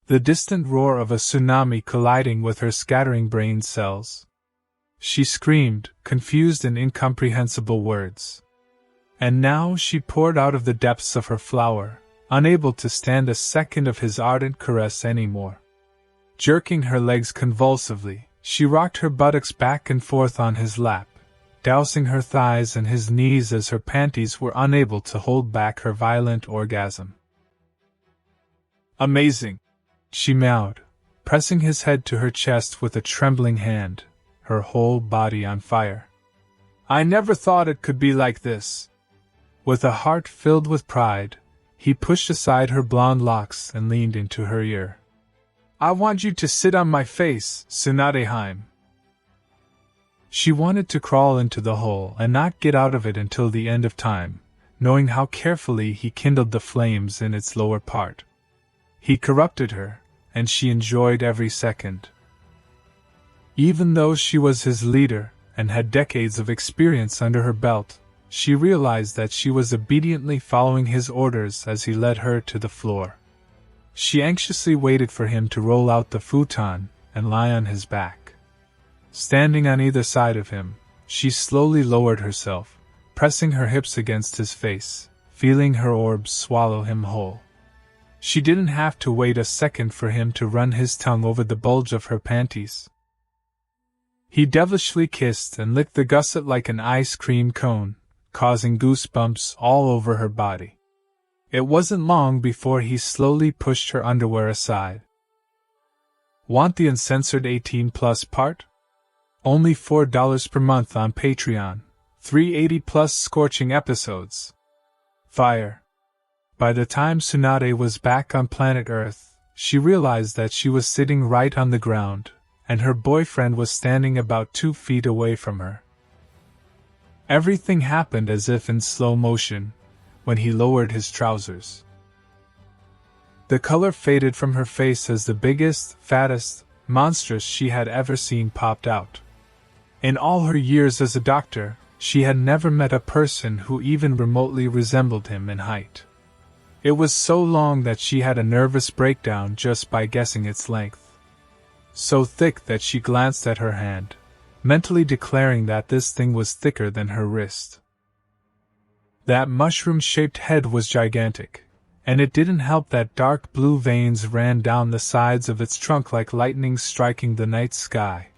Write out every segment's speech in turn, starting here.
the distant roar of a tsunami colliding with her scattering brain cells. She screamed, confused in incomprehensible words. And now she poured out of the depths of her flower, unable to stand a second of his ardent caress anymore. Jerking her legs convulsively, she rocked her buttocks back and forth on his lap, dousing her thighs and his knees as her panties were unable to hold back her violent orgasm. "Amazing," she meowed, pressing his head to her chest with a trembling hand, her whole body on fire. "I never thought it could be like this." With a heart filled with pride, he pushed aside her blonde locks and leaned into her ear. "I want you to sit on my face, Tsunade." She wanted to crawl into the hole and not get out of it until the end of time, knowing how carefully he kindled the flames in its lower part. He corrupted her, and she enjoyed every second. Even though she was his leader and had decades of experience under her belt, she realized that she was obediently following his orders as he led her to the floor. She anxiously waited for him to roll out the futon and lie on his back. Standing on either side of him, she slowly lowered herself, pressing her hips against his face, feeling her orbs swallow him whole. She didn't have to wait a second for him to run his tongue over the bulge of her panties. He devilishly kissed and licked the gusset like an ice cream cone, causing goosebumps all over her body. It wasn't long before he slowly pushed her underwear aside. Want the uncensored 18+ part? Only $4 per month on Patreon, 380+ scorching episodes. Fire. By the time Tsunade was back on planet Earth, she realized that she was sitting right on the ground, and her boyfriend was standing about 2 feet away from her. Everything happened as if in slow motion, when he lowered his trousers. The color faded from her face as the biggest, fattest, monstrous she had ever seen popped out. In all her years as a doctor, she had never met a person who even remotely resembled him in height. It was so long that she had a nervous breakdown just by guessing its length. So thick that she glanced at her hand, mentally declaring that this thing was thicker than her wrist. That mushroom-shaped head was gigantic, and it didn't help that dark blue veins ran down the sides of its trunk like lightning striking the night sky.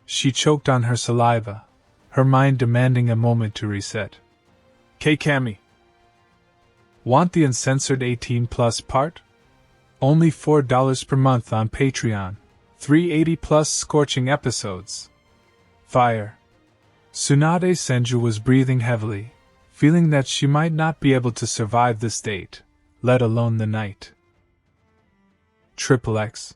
She choked on her saliva, her mind demanding a moment to reset. "Kami. Want the uncensored 18+ part? Only $4 per month on Patreon, 380+ scorching episodes. Fire." Tsunade Senju was breathing heavily, feeling that she might not be able to survive this date, let alone the night. XXX.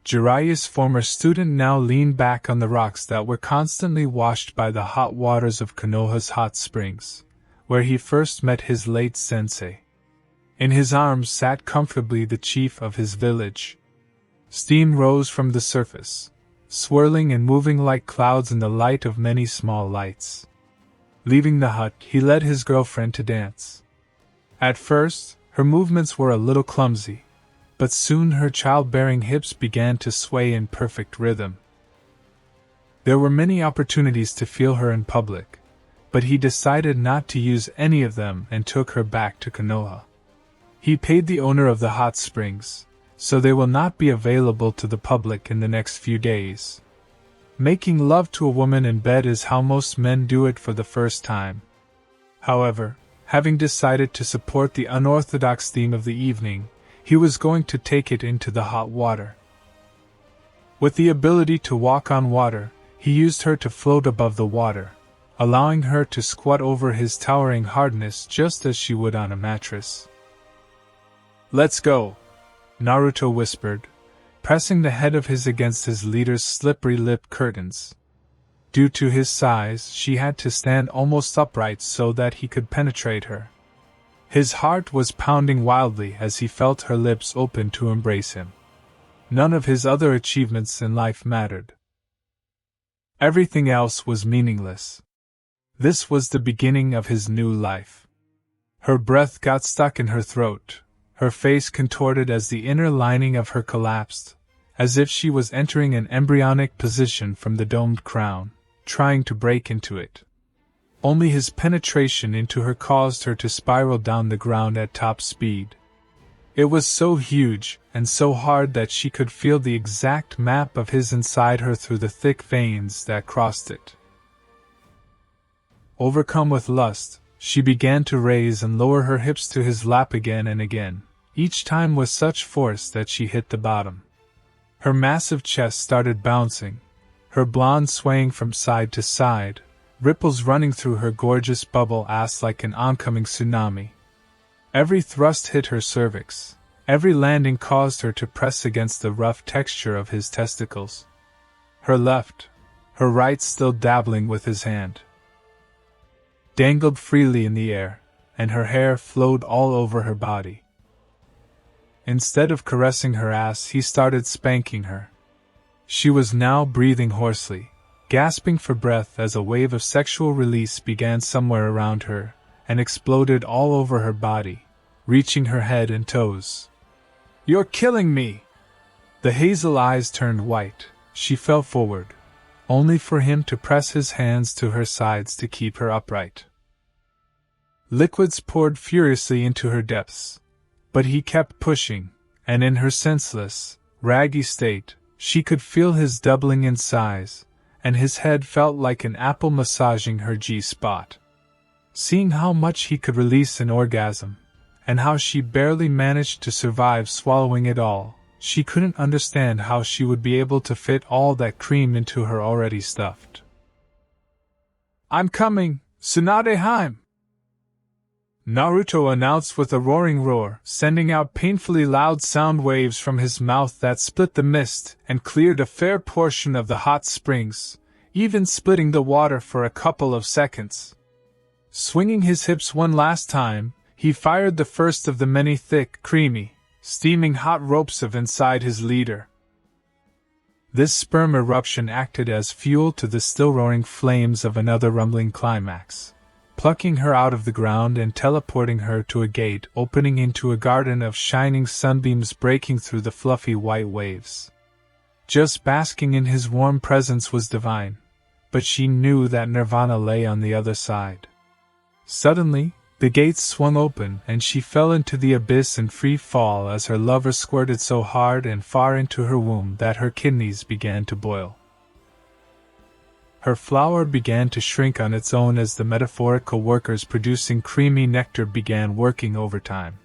Jiraiya's former student now leaned back on the rocks that were constantly washed by the hot waters of Konoha's hot springs, where he first met his late sensei. In his arms sat comfortably the chief of his village. Steam rose from the surface, swirling and moving like clouds in the light of many small lights. Leaving the hut, he led his girlfriend to dance. At first, her movements were a little clumsy, but soon her childbearing hips began to sway in perfect rhythm. There were many opportunities to feel her in public, but he decided not to use any of them and took her back to Konoha. He paid the owner of the hot springs, so they will not be available to the public in the next few days. Making love to a woman in bed is how most men do it for the first time. However, having decided to support the unorthodox theme of the evening, he was going to take it into the hot water. With the ability to walk on water, he used her to float above the water, allowing her to squat over his towering hardness just as she would on a mattress. "Let's go," Naruto whispered, pressing the head of his against his leader's slippery lip curtains. Due to his size, she had to stand almost upright so that he could penetrate her. His heart was pounding wildly as he felt her lips open to embrace him. None of his other achievements in life mattered. Everything else was meaningless. This was the beginning of his new life. Her breath got stuck in her throat, her face contorted as the inner lining of her collapsed, as if she was entering an embryonic position from the domed crown, trying to break into it. Only his penetration into her caused her to spiral down the ground at top speed. It was so huge and so hard that she could feel the exact map of his inside her through the thick veins that crossed it. Overcome with lust, she began to raise and lower her hips to his lap again and again, each time with such force that she hit the bottom. Her massive chest started bouncing, her blonde swaying from side to side, ripples running through her gorgeous bubble ass like an oncoming tsunami. Every thrust hit her cervix, every landing caused her to press against the rough texture of his testicles. Her left, her right still dabbling with his hand, dangled freely in the air, and her hair flowed all over her body. Instead of caressing her ass, he started spanking her. She was now breathing hoarsely, gasping for breath as a wave of sexual release began somewhere around her, and exploded all over her body, reaching her head and toes. "You're killing me!" The hazel eyes turned white. She fell forward, only for him to press his hands to her sides to keep her upright. Liquids poured furiously into her depths, but he kept pushing, and in her senseless, raggy state, she could feel his doubling in size, and his head felt like an apple massaging her G-spot. Seeing how much he could release in orgasm, and how she barely managed to survive swallowing it all, she couldn't understand how she would be able to fit all that cream into her already stuffed. "I'm coming, Tsunade Heim!" Naruto announced with a roaring roar, sending out painfully loud sound waves from his mouth that split the mist and cleared a fair portion of the hot springs, even splitting the water for a couple of seconds. Swinging his hips one last time, he fired the first of the many thick, creamy, steaming hot ropes of inside his leader. This sperm eruption acted as fuel to the still roaring flames of another rumbling climax, plucking her out of the ground and teleporting her to a gate opening into a garden of shining sunbeams breaking through the fluffy white waves. Just basking in his warm presence was divine, but she knew that nirvana lay on the other side. Suddenly, the gates swung open and she fell into the abyss in free fall as her lover squirted so hard and far into her womb that her kidneys began to boil. Her flower began to shrink on its own as the metaphorical workers producing creamy nectar began working overtime.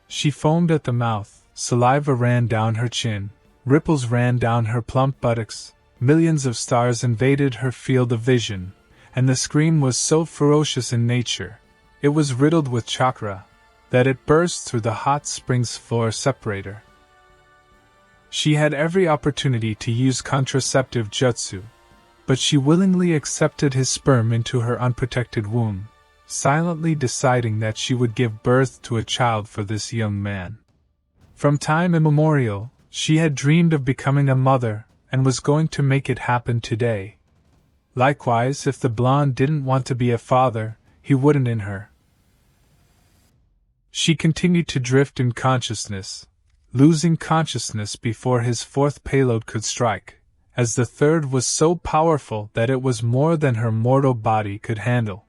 She foamed at the mouth, saliva ran down her chin, ripples ran down her plump buttocks, millions of stars invaded her field of vision, and the scream was so ferocious in nature, it was riddled with chakra, that it burst through the hot spring's floor separator. She had every opportunity to use contraceptive jutsu, but she willingly accepted his sperm into her unprotected womb, silently deciding that she would give birth to a child for this young man. From time immemorial, she had dreamed of becoming a mother, and was going to make it happen today. Likewise, if the blonde didn't want to be a father, he wouldn't in her. She continued to drift in consciousness, losing consciousness before his fourth payload could strike, as the third was so powerful that it was more than her mortal body could handle.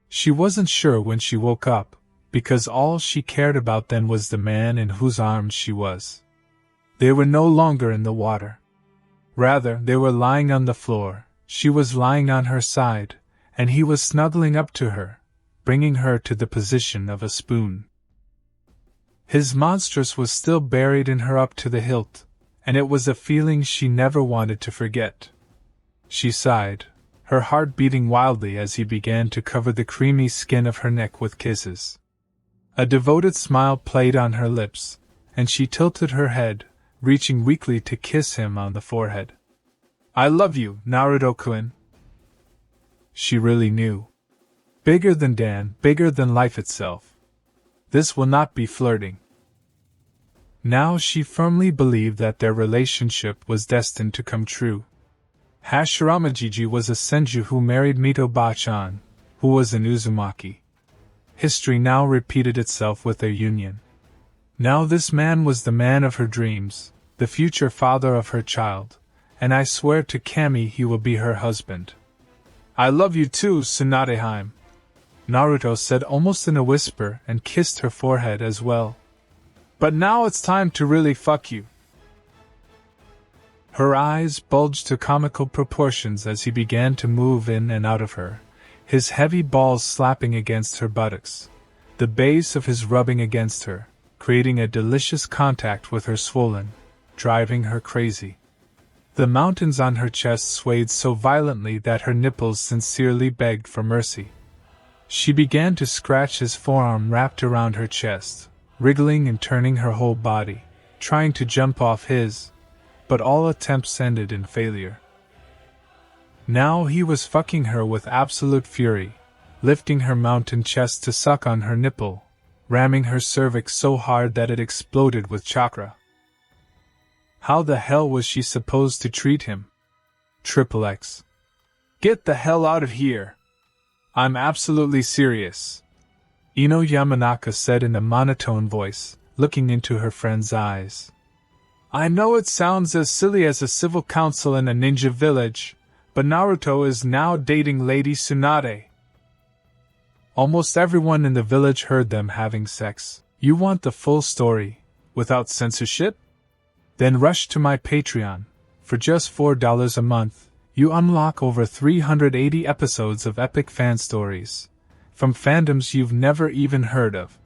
She wasn't sure when she woke up, because all she cared about then was the man in whose arms she was. They were no longer in the water. Rather, they were lying on the floor, she was lying on her side, and he was snuggling up to her, bringing her to the position of a spoon. His monstrous was still buried in her up to the hilt, and it was a feeling she never wanted to forget. She sighed, her heart beating wildly as he began to cover the creamy skin of her neck with kisses. A devoted smile played on her lips, and she tilted her head, reaching weakly to kiss him on the forehead. "I love you, Naruto-kun." She really knew. Bigger than Dan, bigger than life itself. This will not be flirting. Now she firmly believed that their relationship was destined to come true. Hashiramajiji was a senju who married Mito Bachan, who was an Uzumaki. History now repeated itself with their union. Now this man was the man of her dreams, the future father of her child, and I swear to Kami he will be her husband. I love you too, Tsunade. Naruto said almost in a whisper and kissed her forehead as well. But now it's time to really fuck you. Her eyes bulged to comical proportions as he began to move in and out of her, his heavy balls slapping against her buttocks, the base of his rubbing against her, creating a delicious contact with her swollen, driving her crazy. The mountains on her chest swayed so violently that her nipples sincerely begged for mercy. She began to scratch his forearm wrapped around her chest, wriggling and turning her whole body, trying to jump off his, but all attempts ended in failure. Now he was fucking her with absolute fury, lifting her mountain chest to suck on her nipple, ramming her cervix so hard that it exploded with chakra. How the hell was she supposed to treat him? XXX. Get the hell out of here! I'm absolutely serious, Ino Yamanaka said in a monotone voice, looking into her friend's eyes. I know it sounds as silly as a civil council in a ninja village, but Naruto is now dating Lady Tsunade. Almost everyone in the village heard them having sex. You want the full story, without censorship? Then rush to my Patreon. For just $4 a month, you unlock over 380 episodes of epic fan stories, from fandoms you've never even heard of.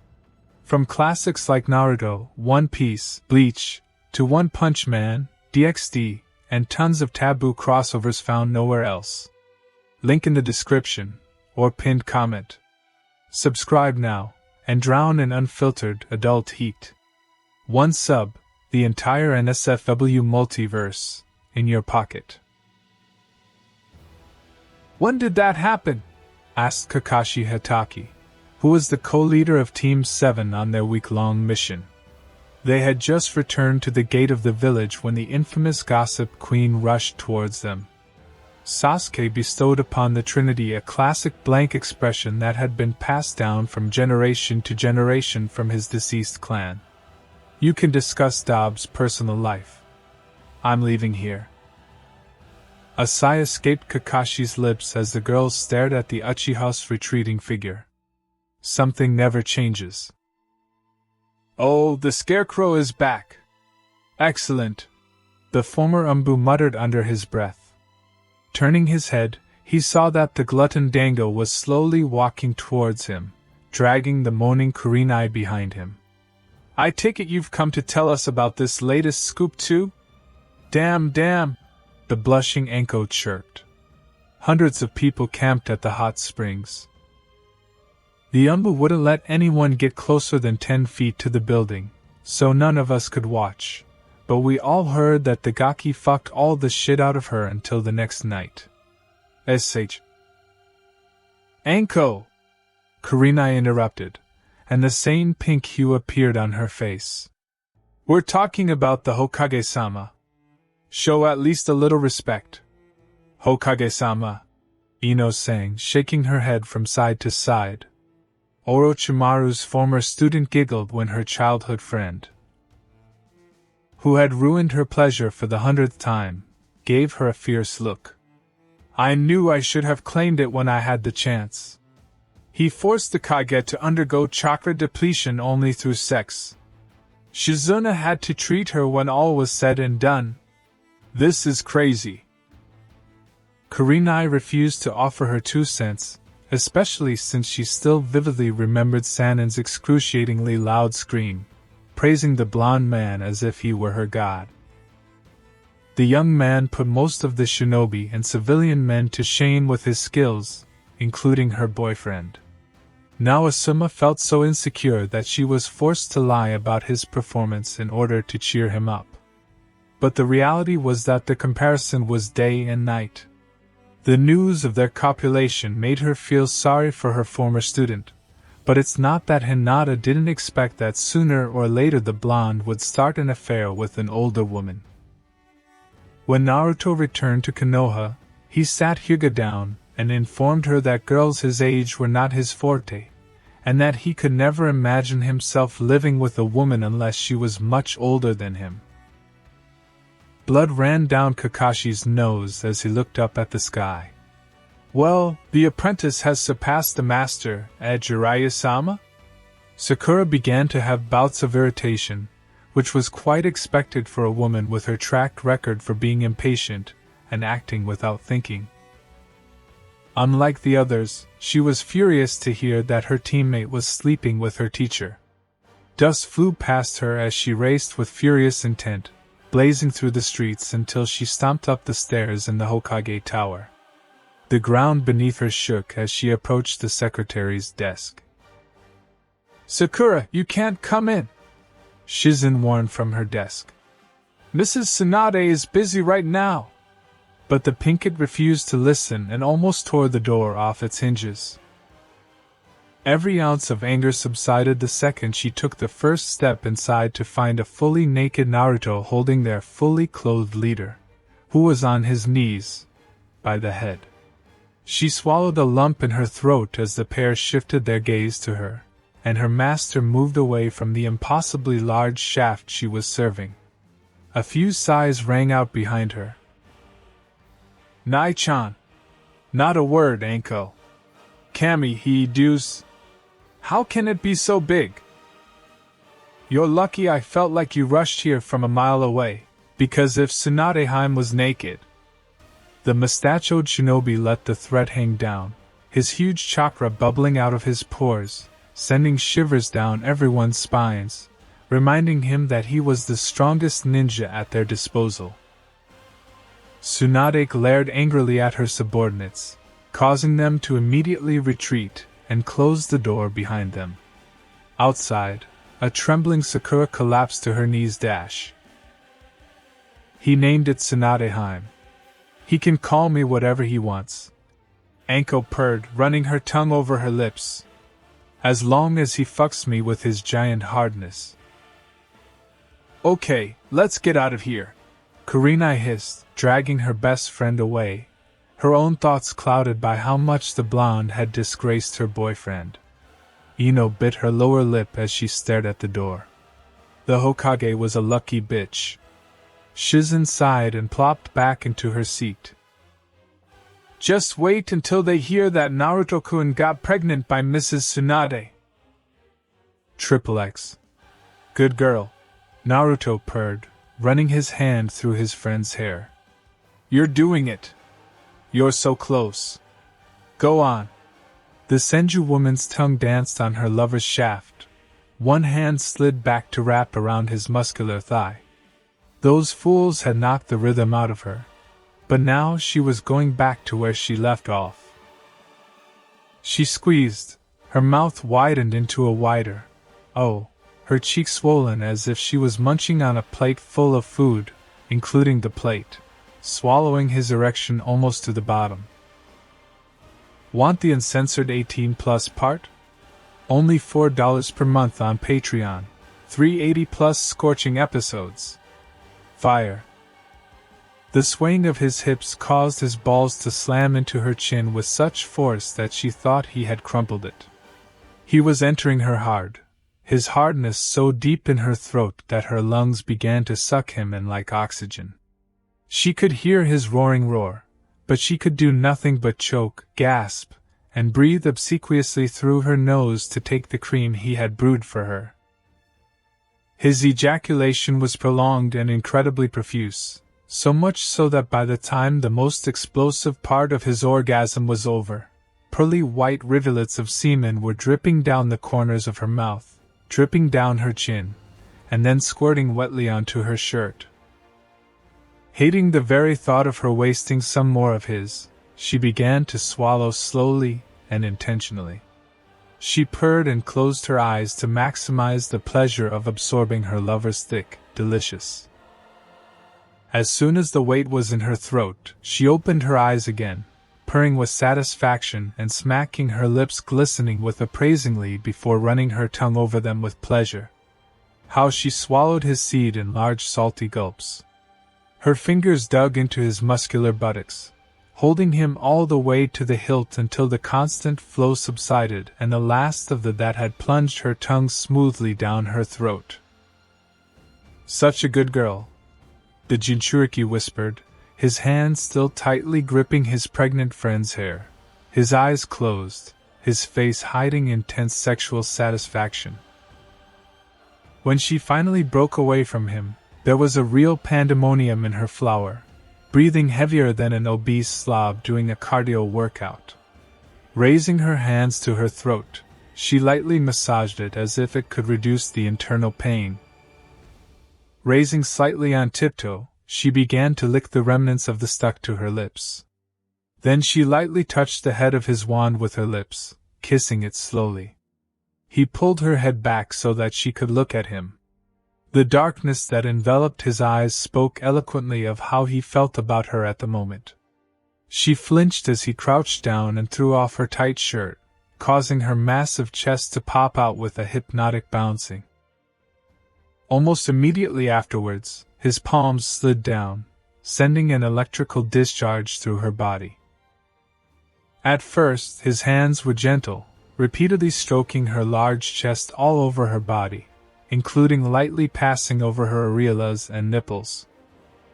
From classics like Naruto, One Piece, Bleach, to One Punch Man, DxD, and tons of taboo crossovers found nowhere else. Link in the description, or pinned comment. Subscribe now, and drown in unfiltered adult heat. One sub, the entire NSFW multiverse, in your pocket. When did that happen? Asked Kakashi Hatake, who was the co-leader of Team 7 on their week-long mission. They had just returned to the gate of the village when the infamous gossip queen rushed towards them. Sasuke bestowed upon the Trinity a classic blank expression that had been passed down from generation to generation from his deceased clan. You can discuss Dobbs' personal life. I'm leaving here. A sigh escaped Kakashi's lips as the girls stared at the Uchiha's retreating figure. Something never changes. Oh, the scarecrow is back. Excellent, the former Umbu muttered under his breath. Turning his head, he saw that the glutton Dango was slowly walking towards him, dragging the moaning Kurenai behind him. I take it you've come to tell us about this latest scoop too? Damn, the blushing Anko chirped. Hundreds of people camped at the hot springs. The Umbu wouldn't let anyone get closer than 10 feet to the building, so none of us could watch, but we all heard that the Gaki fucked all the shit out of her until the next night. SH. Anko! Kurenai interrupted, and the same pink hue appeared on her face. We're talking about the Hokage-sama. Show at least a little respect. Hokage-sama, Ino sang, shaking her head from side to side. Orochimaru's former student giggled when her childhood friend, who had ruined her pleasure for the 100th time, gave her a fierce look. I knew I should have claimed it when I had the chance. He forced the Kage to undergo chakra depletion only through sex. Shizuna had to treat her when all was said and done. This is crazy. Kurenai refused to offer her 2 cents, especially since she still vividly remembered Sanen's excruciatingly loud scream, praising the blonde man as if he were her god. The young man put most of the shinobi and civilian men to shame with his skills, including her boyfriend. Now Asuma felt so insecure that she was forced to lie about his performance in order to cheer him up. But the reality was that the comparison was day and night. The news of their copulation made her feel sorry for her former student, but it's not that Hinata didn't expect that sooner or later the blonde would start an affair with an older woman. When Naruto returned to Konoha, he sat Hyuga down and informed her that girls his age were not his forte, and that he could never imagine himself living with a woman unless she was much older than him. Blood ran down Kakashi's nose as he looked up at the sky. Well, the apprentice has surpassed the master, Jiraiya-sama? Sakura began to have bouts of irritation, which was quite expected for a woman with her track record for being impatient and acting without thinking. Unlike the others, she was furious to hear that her teammate was sleeping with her teacher. Dust flew past her as she raced with furious intent, blazing through the streets until she stomped up the stairs in the Hokage Tower. The ground beneath her shook as she approached the secretary's desk. "Sakura, you can't come in," Shizen warned from her desk. "Mrs. Tsunade is busy right now." But the Pinkett refused to listen and almost tore the door off its hinges. Every ounce of anger subsided the second she took the first step inside to find a fully naked Naruto holding their fully clothed leader, who was on his knees, by the head. She swallowed a lump in her throat as the pair shifted their gaze to her, and her master moved away from the impossibly large shaft she was serving. A few sighs rang out behind her. "Nai-chan. Not a word, Anko. Kami he deuce. How can it be so big? You're lucky I felt like you rushed here from a mile away, because if Tsunadeheim was naked..." The mustachioed shinobi let the threat hang down, his huge chakra bubbling out of his pores, sending shivers down everyone's spines, reminding him that he was the strongest ninja at their disposal. Tsunade glared angrily at her subordinates, causing them to immediately retreat, and closed the door behind them. Outside, a trembling Sakura collapsed to her knees. "He named it Tsunadeheim. He can call me whatever he wants," Anko purred, running her tongue over her lips. "As long as he fucks me with his giant hardness." "Okay, let's get out of here," Kurenai hissed, dragging her best friend away, her own thoughts clouded by how much the blonde had disgraced her boyfriend. Ino bit her lower lip as she stared at the door. The Hokage was a lucky bitch. Shizen sighed and plopped back into her seat. "Just wait until they hear that Naruto-kun got pregnant by Mrs. Tsunade." XXX. "Good girl," Naruto purred, running his hand through his friend's hair. "You're doing it. You're so close. Go on." The Senju woman's tongue danced on her lover's shaft. One hand slid back to wrap around his muscular thigh. Those fools had knocked the rhythm out of her, but now she was going back to where she left off. She squeezed, her mouth widened into a wider, her cheeks swollen as if she was munching on a plate full of food, including the plate, swallowing his erection almost to the bottom. Want the uncensored 18+ part? Only $4 per month on Patreon, 380+ scorching episodes. Fire. The swaying of his hips caused his balls to slam into her chin with such force that she thought he had crumpled it. He was entering her hard, his hardness so deep in her throat that her lungs began to suck him in like oxygen. She could hear his roaring roar, but she could do nothing but choke, gasp, and breathe obsequiously through her nose to take the cream he had brewed for her. His ejaculation was prolonged and incredibly profuse, so much so that by the time the most explosive part of his orgasm was over, pearly white rivulets of semen were dripping down the corners of her mouth, dripping down her chin, and then squirting wetly onto her shirt. Hating the very thought of her wasting some more of his, she began to swallow slowly and intentionally. She purred and closed her eyes to maximize the pleasure of absorbing her lover's thick, delicious. As soon as the weight was in her throat, she opened her eyes again, purring with satisfaction and smacking her lips glistening with appraisingly before running her tongue over them with pleasure. How she swallowed his seed in large salty gulps. Her fingers dug into his muscular buttocks, holding him all the way to the hilt until the constant flow subsided and the last of the that had plunged her tongue smoothly down her throat. "Such a good girl," the Jinchuriki whispered, his hands still tightly gripping his pregnant friend's hair, his eyes closed, his face hiding intense sexual satisfaction. When she finally broke away from him, there was a real pandemonium in her flower, breathing heavier than an obese slob doing a cardio workout. Raising her hands to her throat, she lightly massaged it as if it could reduce the internal pain. Raising slightly on tiptoe, she began to lick the remnants of the stuck to her lips. Then she lightly touched the head of his wand with her lips, kissing it slowly. He pulled her head back so that she could look at him. The darkness that enveloped his eyes spoke eloquently of how he felt about her at the moment. She flinched as he crouched down and threw off her tight shirt, causing her massive chest to pop out with a hypnotic bouncing. Almost immediately afterwards, his palms slid down, sending an electrical discharge through her body. At first, his hands were gentle, repeatedly stroking her large chest all over her body, including lightly passing over her areolas and nipples.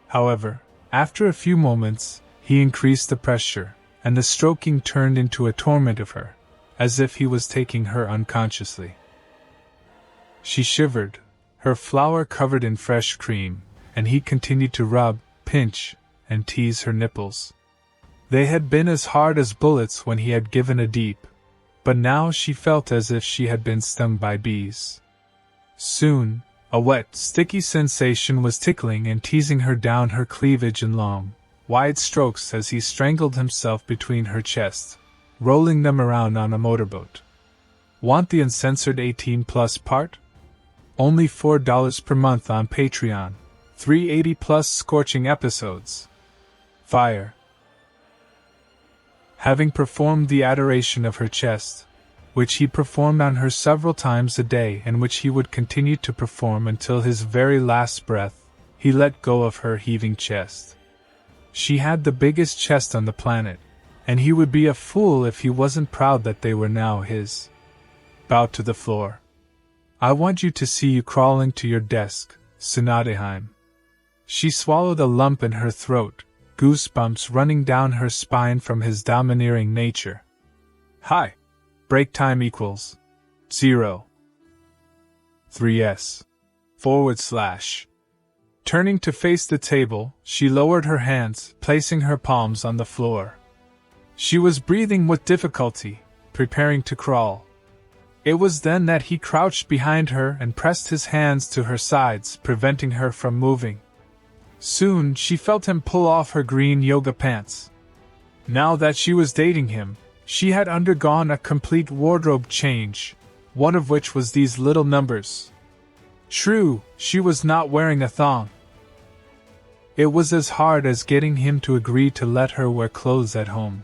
However, after a few moments, he increased the pressure, and the stroking turned into a torment of her, as if he was taking her unconsciously. She shivered, her flower covered in fresh cream, and he continued to rub, pinch, and tease her nipples. They had been as hard as bullets when he had given a deep, but now she felt as if she had been stung by bees. Soon, a wet, sticky sensation was tickling and teasing her down her cleavage in long, wide strokes as he strangled himself between her chests, rolling them around on a motorboat. Want the uncensored 18+ part? Only $4 per month on Patreon. 380+ scorching episodes. Fire. Having performed the adoration of her chest, which he performed on her several times a day and which he would continue to perform until his very last breath, he let go of her heaving chest. She had the biggest chest on the planet, and he would be a fool if he wasn't proud that they were now his. Bowed to the floor. "I want you to see you crawling to your desk, Tsunade." She swallowed a lump in her throat, goosebumps running down her spine from his domineering nature. "Hi. Break time equals 0. 3s. /. Turning to face the table, she lowered her hands, placing her palms on the floor. She was breathing with difficulty, preparing to crawl. It was then that he crouched behind her and pressed his hands to her sides, preventing her from moving. Soon she felt him pull off her green yoga pants. Now that she was dating him, she had undergone a complete wardrobe change, one of which was these little numbers. True, she was not wearing a thong. It was as hard as getting him to agree to let her wear clothes at home.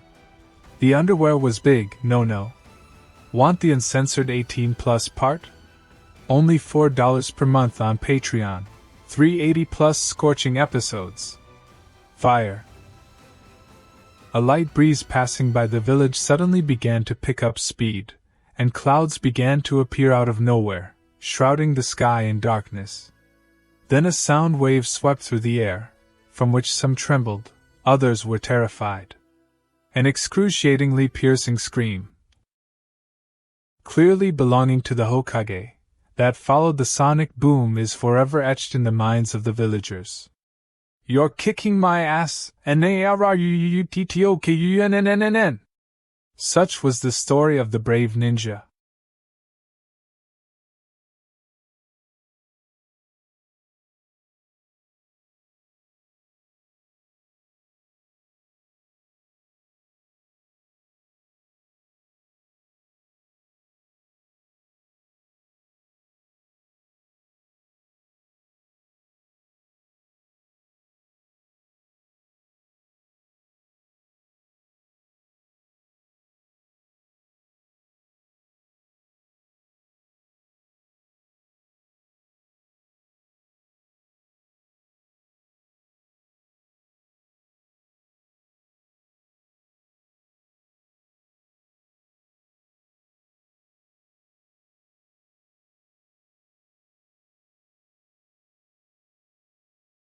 The underwear was big, no. Want the uncensored 18+ part? Only $4 per month on Patreon. 380+ scorching episodes. Fire. A light breeze passing by the village suddenly began to pick up speed, and clouds began to appear out of nowhere, shrouding the sky in darkness. Then a sound wave swept through the air, from which some trembled, others were terrified. An excruciatingly piercing scream, clearly belonging to the Hokage, that followed the sonic boom is forever etched in the minds of the villagers. "You're kicking my ass, NARUTOXKushina." Such was the story of the brave ninja.